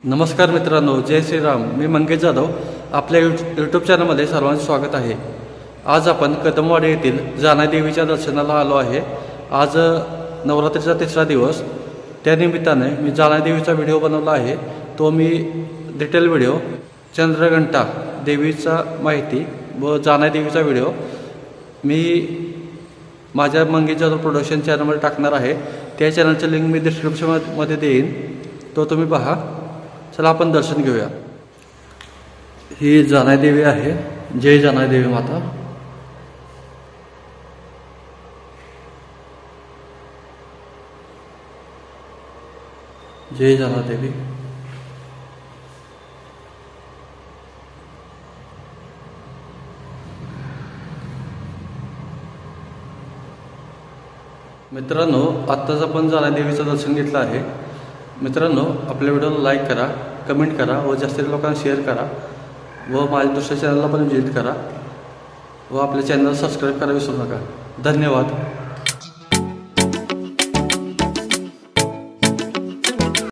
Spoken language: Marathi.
नमस्कार मित्रांनो, जय श्रीराम. मी मंगेश जाधव. आपल्या यूट्यूब चॅनलमध्ये सर्वांचे स्वागत आहे. आज आपण कदमवाडी येथील जानाई देवीच्या दर्शनाला आलो आहे. आज नवरात्रीचा तिसरा दिवस, त्यानिमित्ताने मी जानाई देवीचा व्हिडिओ बनवला आहे. तो मी डिटेल व्हिडिओ, चंद्रघंटा देवीचा माहिती व जानाई देवीचा व्हिडिओ मी माझ्या मंगेश जाधव प्रोडक्शन चॅनलमध्ये टाकणार आहे. त्या चॅनलची लिंक मी डिस्क्रिप्शनमध्ये देईन, तो तुम्ही पहा. चला आपण दर्शन घेऊया. ही जानाई देवी आहे. जय जानाई देवी माता. जय जानाई देवी. मित्रांनो, आत्ताच आपण जानाई देवीचं दर्शन घेतलं आहे. मित्रांनो, आपल्या व्हिडिओला लाईक करा, कमेंट करा व जास्तीत लोकांना शेअर करा व माझ्या दुसऱ्या चॅनलला पण विजिट करा व आपल्या चॅनलला सबस्क्राईब करायला विसरू नका. धन्यवाद.